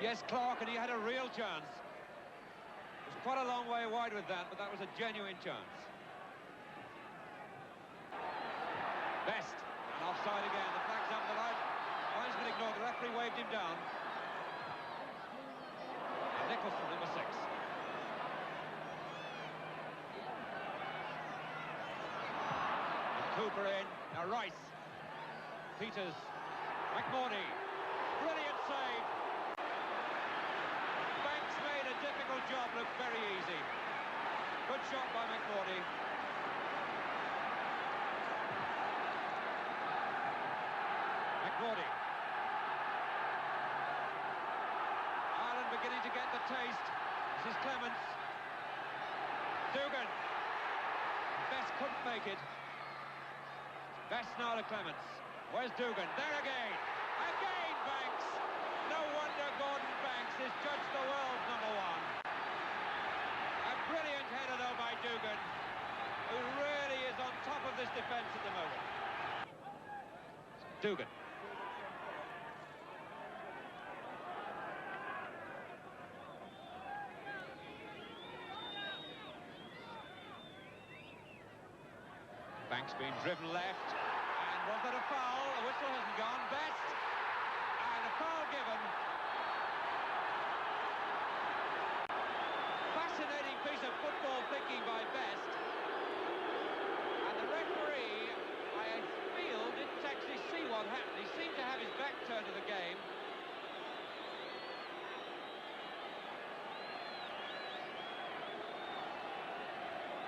Yes, Clarke, and he had a real chance. It was quite a long way wide with that, but that was a genuine chance. Best, and offside again. The flag's up, the linesman ignored, the referee waved him down. And Nicholson, number 6. And Cooper in, now Rice. Peters, McMordy, brilliant save. Banks made a difficult job look very easy. Good shot by McMordy. McMordy. Ireland beginning to get the taste. This is Clements. Dugan. Best couldn't make it. Best now to Clements. Where's Dugan? There again! Again, Banks! No wonder Gordon Banks is judged the world's #1. A brilliant header, though, by Dugan, who really is on top of this defence at the moment. Dugan. Banks being driven left. Was that a foul? The whistle hasn't gone. Best. And a foul given. Fascinating piece of football thinking by Best. And the referee, I feel, didn't actually see what happened. He seemed to have his back turned to the game.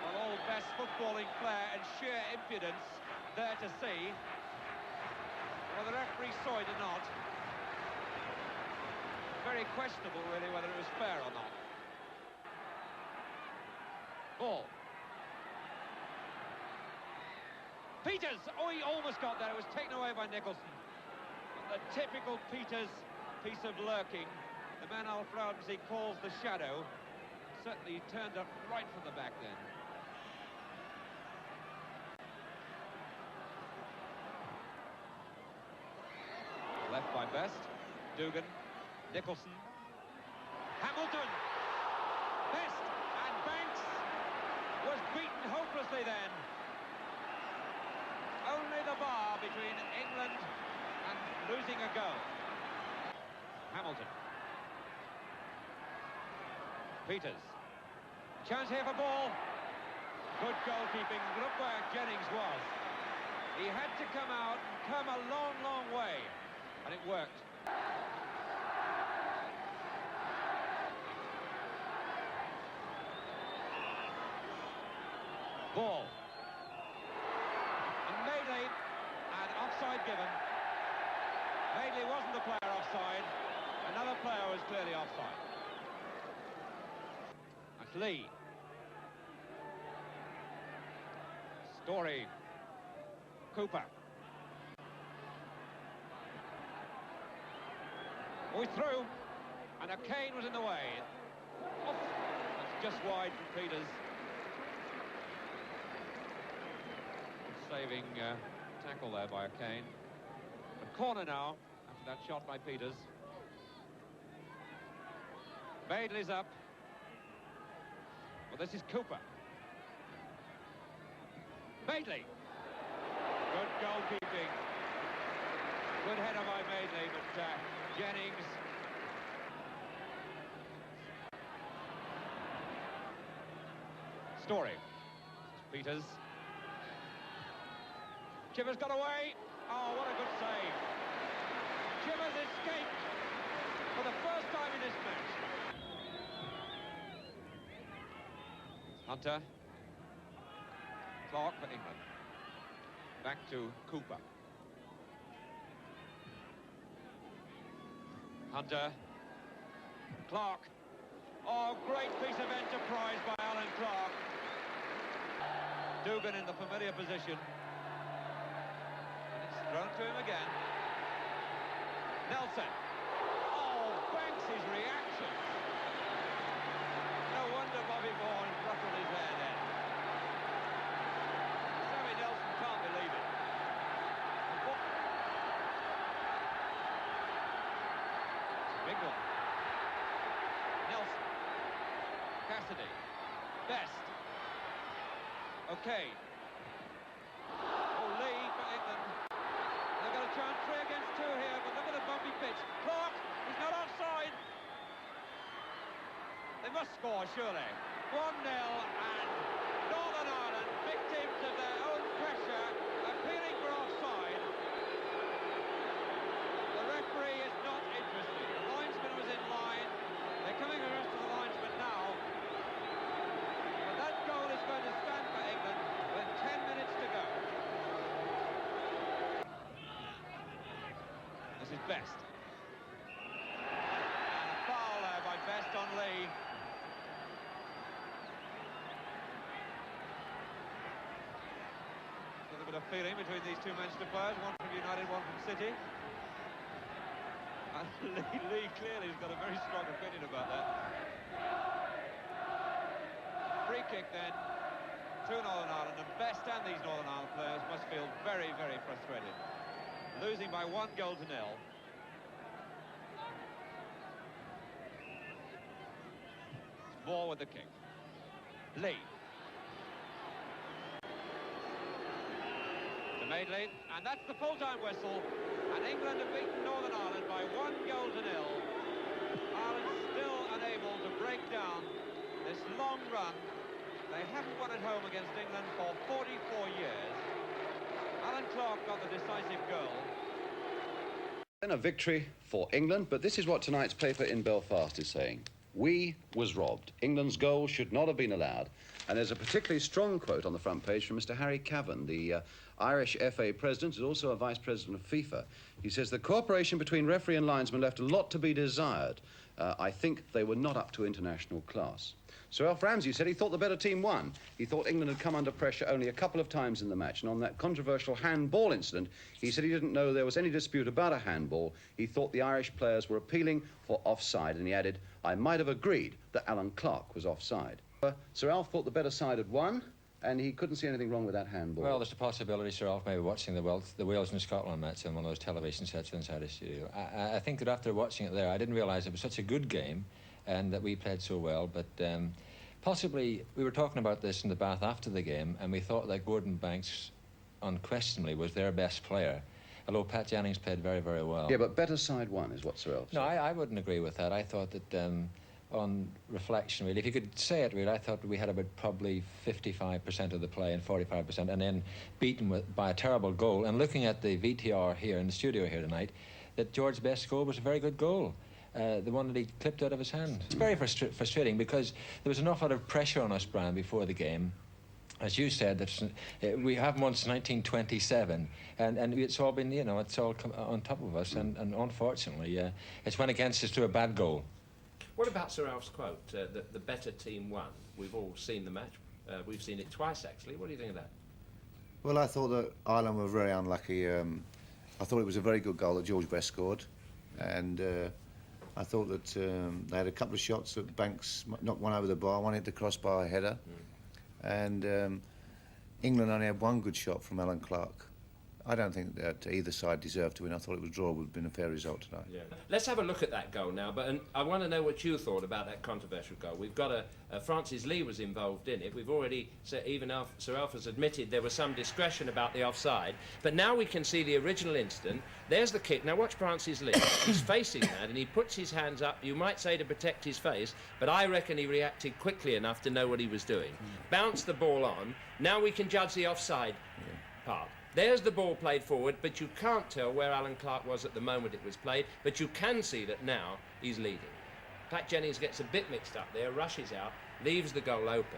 Well, all Best footballing flair and sheer impudence there to see. Whether the referee saw it or not, very questionable really whether it was fair or not. Ball. Peters! Oh, he almost got there. It was taken away by Nicholson. But the typical Peters piece of lurking. The man Alframsey calls the shadow. Certainly turned up right from the back then. Left by Best. Dugan. Nicholson. Hamilton. Best. And Banks was beaten hopelessly then. Only the bar between England and losing a goal. Hamilton. Peters. Chance here for ball. Good goalkeeping. Look where Jennings was. He had to come out and come a long, long way. And it worked. Ball. And Madeley, and offside given. Madeley wasn't the player offside. Another player was clearly offside. That's Lee. Story. Cooper. We're through, and a Kane was in the way. Off. That's just wide from Peters. Saving tackle there by a Kane. A corner now, after that shot by Peters. Madeley's up. Well, this is Cooper. Madeley. Good goalkeeping. Good header by Madeley, but Jennings. Story. Peters. Chivers got away. Oh, what a good save. Chivers escaped for the first time in this match. Hunter. Clarke for England. Back to Cooper. Hunter. Clarke. Oh, great piece of enterprise by Allan Clarke. Dugan in the familiar position. And it's thrown to him again. Nelson. Oh, Banks' reaction. No wonder Bobby Vaughan ruffled his hair then. Sammy Nelson can't believe it. Big one. Cassidy. Best. Okay. Oh, Lee for England. They've got a chance 3 against 2 here, but look at the bumpy pitch. Clarke, he's not offside. They must score, surely. 1-0, and Northern Ireland, victims of their own pressure, appealing for offside. The referee is not interested. The linesman was in line. They're coming arrest to the linesman now. But that goal is going to stand for England with 10 minutes to go. This is Best. And a foul there by Best on Lee. A little bit of feeling between these two Manchester players, one from United, one from City. And Lee clearly has got a very strong opinion about that. Free kick then to Northern Ireland, and Best and these Northern Ireland players must feel very, very frustrated. Losing by 1 goal to 0. Moore with the kick. Lee. To Madeley, and that's the full-time whistle, and England have beaten Northern Ireland by 1 goal to 0. Ireland still unable to break down this long run. They haven't won at home against England for 44 years. Allan Clarke got the decisive goal. And a victory for England, but this is what tonight's paper in Belfast is saying. We was robbed. England's goal should not have been allowed. And there's a particularly strong quote on the front page from Mr. Harry Cavan, the Irish FA president, who's also a vice president of FIFA. He says the cooperation between referee and linesman left a lot to be desired. I think they were not up to international class. Sir Alframsey said he thought the better team won. He thought England had come under pressure only a couple of times in the match, and on that controversial handball incident, he said he didn't know there was any dispute about a handball. He thought the Irish players were appealing for offside, and he added, I might have agreed that Allan Clarke was offside. Sir Alf thought the better side had won, and he couldn't see anything wrong with that handball. Well, there's a possibility Sir Alf may be watching the Wales and Scotland match on one of those television sets inside the studio. I think that after watching it there, I didn't realise it was such a good game and that we played so well, but possibly we were talking about this in the bath after the game, and we thought that Gordon Banks unquestionably was their best player, although Pat Jennings played very, very well. Yeah, but better side won is what Sir Alf said. No, I wouldn't agree with that. I thought that on reflection, really, if you could say it, really, I thought we had about probably 55% of the play and 45%, and then beaten by a terrible goal. And looking at the VTR here in the studio here tonight, that George's best goal was a very good goal. The one that he clipped out of his hand. It's very frustrating because there was an awful lot of pressure on us, Brian, before the game. As you said, that we haven't won since 1927, and it's all been, you know, it's all come on top of us, and unfortunately, it's went against us to a bad goal. What about Sir Alf's quote, that the better team won? We've all seen the match. We've seen it twice, actually. What do you think of that? Well, I thought that Ireland were very unlucky. I thought it was a very good goal that Georgebest scored, and I thought that they had a couple of shots that Banks knocked one over the bar, one hit the crossbar, a header, and England only had one good shot from Allan Clarke. I don't think that either side deserved to win. I thought it was a draw would have been a fair result tonight. Yeah. Let's have a look at that goal now, but I want to know what you thought about that controversial goal. We've got Francis Lee was involved in it. We've already, Sir Alf has admitted there was some discretion about the offside, but now we can see the original incident. There's the kick. Now watch Francis Lee. He's facing that and he puts his hands up, you might say to protect his face, but I reckon he reacted quickly enough to know what he was doing. Bounced the ball on. Now we can judge the offside part. There's the ball played forward, but you can't tell where Allan Clarke was at the moment it was played, but you can see that now he's leading. Pat Jennings gets a bit mixed up there, rushes out, leaves the goal open,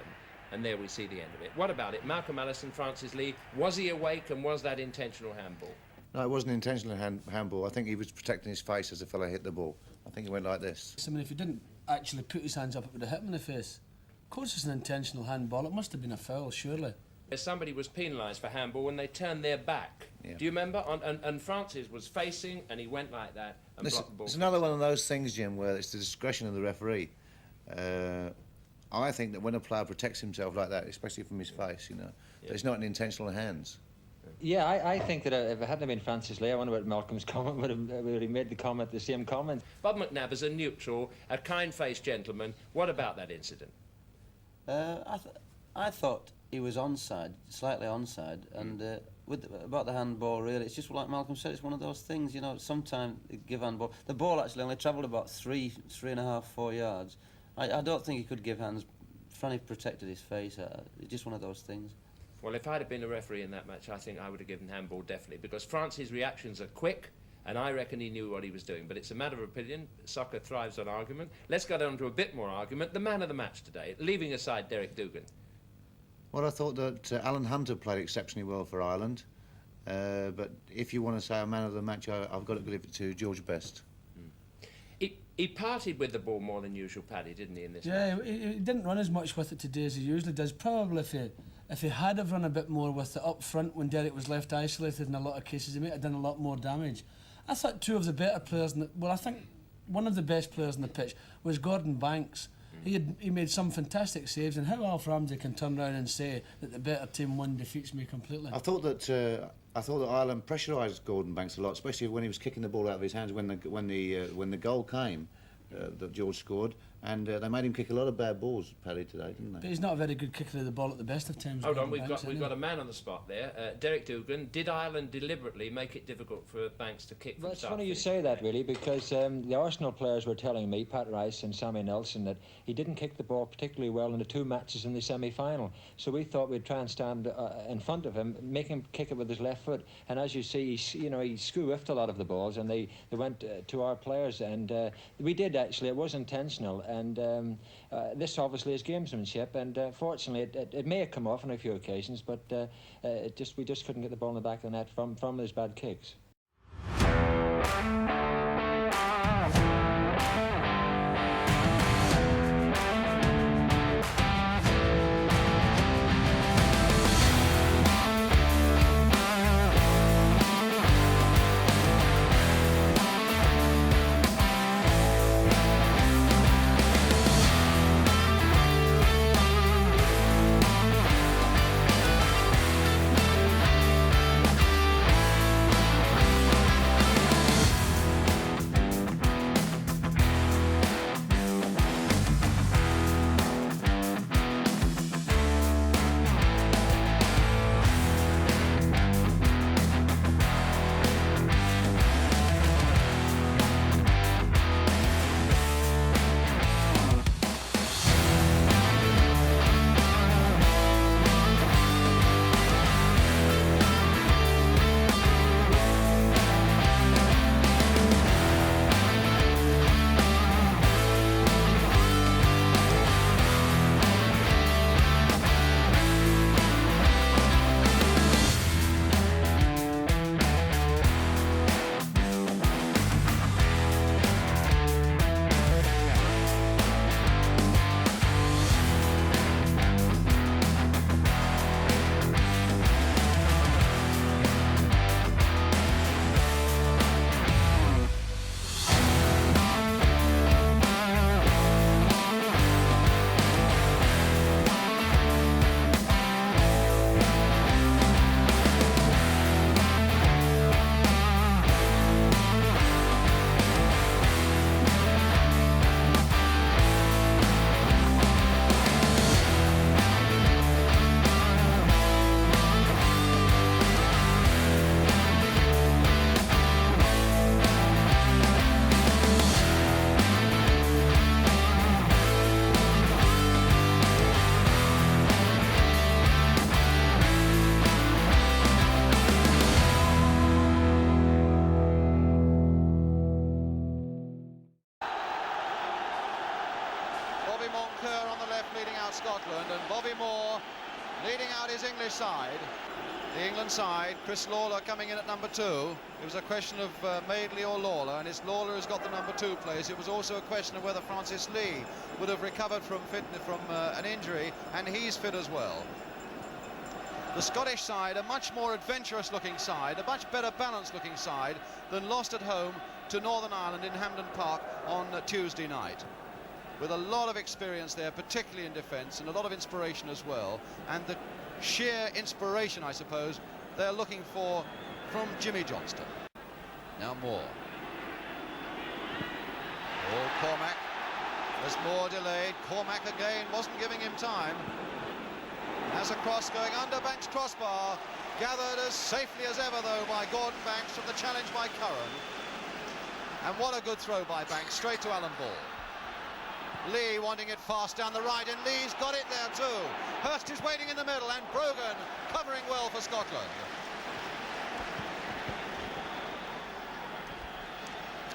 and there we see the end of it. What about it? Malcolm Allison, Francis Lee, was he awake and was that intentional handball? No, it wasn't intentional handball. I think he was protecting his face as the fellow hit the ball. I think he went like this. I mean, if he didn't actually put his hands up, it would have hit him in the face. Of course it's an intentional handball. It must have been a foul, surely. Somebody was penalised for handball when they turned their back. Yeah. Do you remember? And Francis was facing and he went like that and blocked the ball. It's another one of those things, Jim, where it's the discretion of the referee. I think that when a player protects himself like that, especially from his face, you know, it's not an intentional hands. Yeah, I think that if it hadn't been Francis Lee, I wonder what Malcolm's comment would have made the same comment. Bob McNab is a neutral, a kind-faced gentleman. What about that incident? I thought he was onside, slightly onside, and about the handball, really, it's just like Malcolm said, it's one of those things, you know, sometimes give handball. The ball actually only travelled about 3.5, 4 yards. I don't think he could give hands. Franny protected his face. It's just one of those things. Well, if I'd have been a referee in that match, I think I would have given handball definitely, because France's reactions are quick, and I reckon he knew what he was doing. But it's a matter of opinion. Soccer thrives on argument. Let's go down to a bit more argument. The man of the match today, leaving aside Derek Dougan. Well, I thought that Alan Hunter played exceptionally well for Ireland. But if you want to say a man of the match, I've got to give it to Georgebest. He parted with the ball more than usual, Paddy, didn't he, in this match? Yeah, he didn't run as much with it today as he usually does. Probably if he had have run a bit more with it up front when Derek was left isolated in a lot of cases, he might have done a lot more damage. I thought two of the better players, I think one of the best players on the pitch was Gordon Banks. He made some fantastic saves, and how Alframsey can turn around and say that the better team won defeats me completely. I thought that Ireland pressurised Gordon Banks a lot, especially when he was kicking the ball out of his hands when the goal came that George scored, and they made him kick a lot of bad balls, Paddy, today, didn't they? But he's not a very good kicker of the ball at the best of times. Hold on, we've got a man on the spot there. Derek Dougan. Did Ireland deliberately make it difficult for Banks to kick? Well, it's funny you say that, really, because the Arsenal players were telling me, Pat Rice and Sammy Nelson, that he didn't kick the ball particularly well in the 2 matches in the semi-final. So we thought we'd try and stand in front of him, make him kick it with his left foot. And as you see, he screw-whiffed a lot of the balls, and they went to our players. And we did, actually. It was intentional. And this obviously is gamesmanship, and fortunately it may have come off on a few occasions, but we just couldn't get the ball in the back of the net from those bad kicks. Scotland, and Bobby Moore leading out his English side. The England side, Chris Lawler coming in at number 2. It was a question of Madeley or Lawler, and it's Lawler who's got the number 2 place. It was also a question of whether Francis Lee would have recovered from an injury, and he's fit as well. The Scottish side, a much more adventurous looking side, a much better balanced looking side than lost at home to Northern Ireland in Hampden Park on Tuesday night. With a lot of experience there, particularly in defence, and a lot of inspiration as well. And the sheer inspiration, I suppose, they're looking for from Jimmy Johnston. Now Moore. Oh, Cormac There's more delayed. Cormac again wasn't giving him time. As a cross going under Banks' crossbar, gathered as safely as ever though by Gordon Banks from the challenge by Curran. And what a good throw by Banks, straight to Allan Ball. Lee wanting it fast down the right, and Lee's got it there too. Hurst is waiting in the middle, and Brogan covering well for Scotland.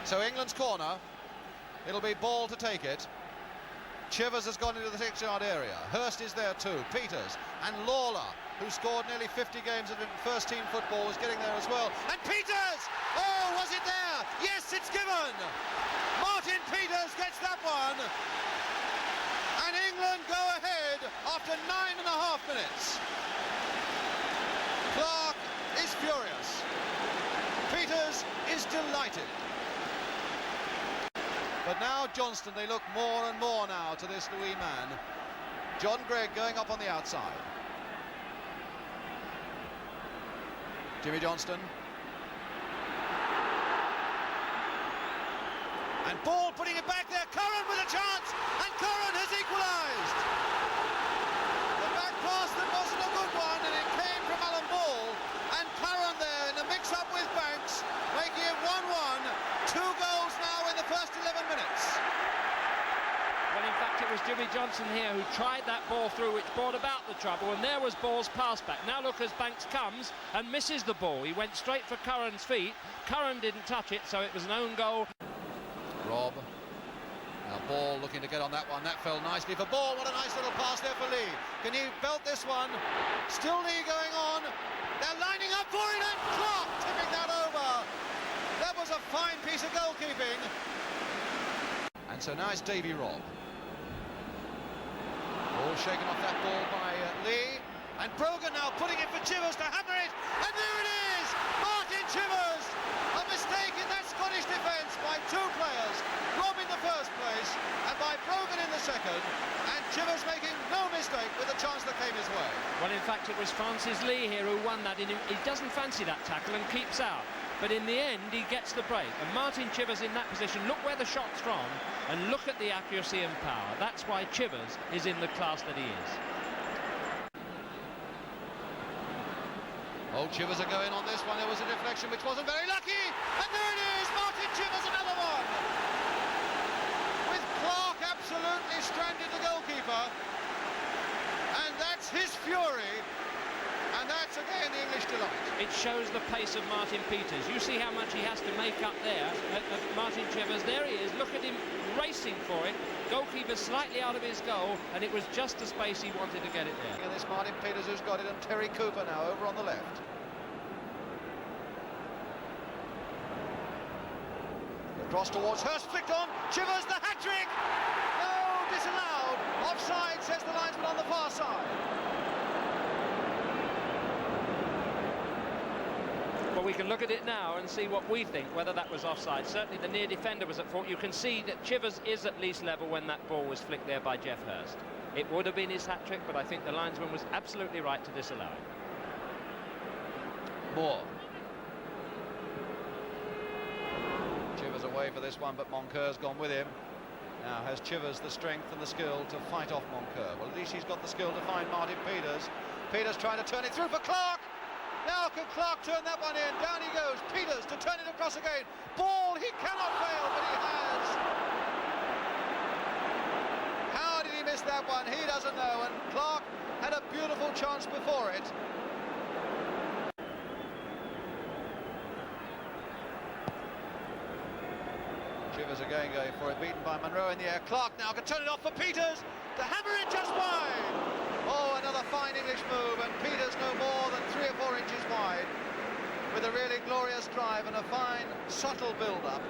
So England's corner, it'll be Ball to take it. Chivers has gone into the 6-yard area. Hurst is there too. Peters and Lawler, who scored nearly 50 games of first-team football, was getting there as well. And Peters! Oh, was it there? Yes, it's given! Martin Peters gets that one. And England go ahead after 9.5 minutes. Clarke is furious. Peters is delighted. But now Johnston, they look more and more now to this Louis man. John Gregg going up on the outside. Jimmy Johnston. And Ball putting it back there. Curran with a chance, and Curran has equalised. The back pass that wasn't a good one, and it came from Allan Ball. And Curran there in the mix-up with Banks, making it 1-1. 2 goals now in the first 11 minutes. Well, in fact, it was Jimmy Johnson here who tried that ball through, which brought about the trouble, and there was Ball's pass back. Now look as Banks comes and misses the ball. He went straight for Curran's feet. Curran didn't touch it, so it was an own goal. Rob. Now Ball looking to get on that one. That fell nicely for Ball. What a nice little pass there for Lee. Can he belt this one? Still Lee going on. They're lining up for it, and Clarke tipping that over. That was a fine piece of goalkeeping. And so now it's Davy Robb. All shaken off that ball by Lee. And Brogan now putting it for Chivers to hammer it. And there it is! Martin Chivers! A mistake in that Scottish defence by 2 players. Robb in the first place, and by Brogan in the second. And Chivers making no mistake with the chance that came his way. Well, in fact, it was Francis Lee here who won that. He doesn't fancy that tackle and keeps out. But in the end, he gets the break. And Martin Chivers in that position, look where the shot's from, and look at the accuracy and power. That's why Chivers is in the class that he is. Oh, Chivers are going on this one. There was a deflection which wasn't very lucky. And there it is, Martin Chivers, another one. With Clarke absolutely stranded the goalkeeper. And that's his fury. And that's again the English delight. It shows the pace of Martin Peters. You see how much he has to make up there. Martin Chivers, there he is. Look at him racing for it. Goalkeeper slightly out of his goal, and it was just the space he wanted to get it there. And this Martin Peters who's got it, and Terry Cooper now over on the left. The cross towards Hurst, flicked on. Chivers, the hat-trick! No, disallowed. Offside, says the linesman on the far side. Well, we can look at it now and see what we think, whether that was offside. Certainly the near defender was at fault. You can see that Chivers is at least level when that ball was flicked there by Geoff Hurst. It would have been his hat-trick, but I think the linesman was absolutely right to disallow it. Moore. Chivers away for this one, but Moncoeur's gone with him. Now has Chivers the strength and the skill to fight off Moncoeur? Well, at least he's got the skill to find Martin Peters. Peters trying to turn it through for Clarke. Now can Clarke turn that one in? Down he goes. Peters to turn it across again. Ball, he cannot fail, but he has. How did he miss that one? He doesn't know, and Clarke had a beautiful chance before it. Chivers again going for it, beaten by Monroe in the air. Clarke now can turn it off for Peters to hammer it just wide. Oh, another fine English move, and Peters no more than 3 or 4 inches wide with a really glorious drive and a fine, subtle build-up.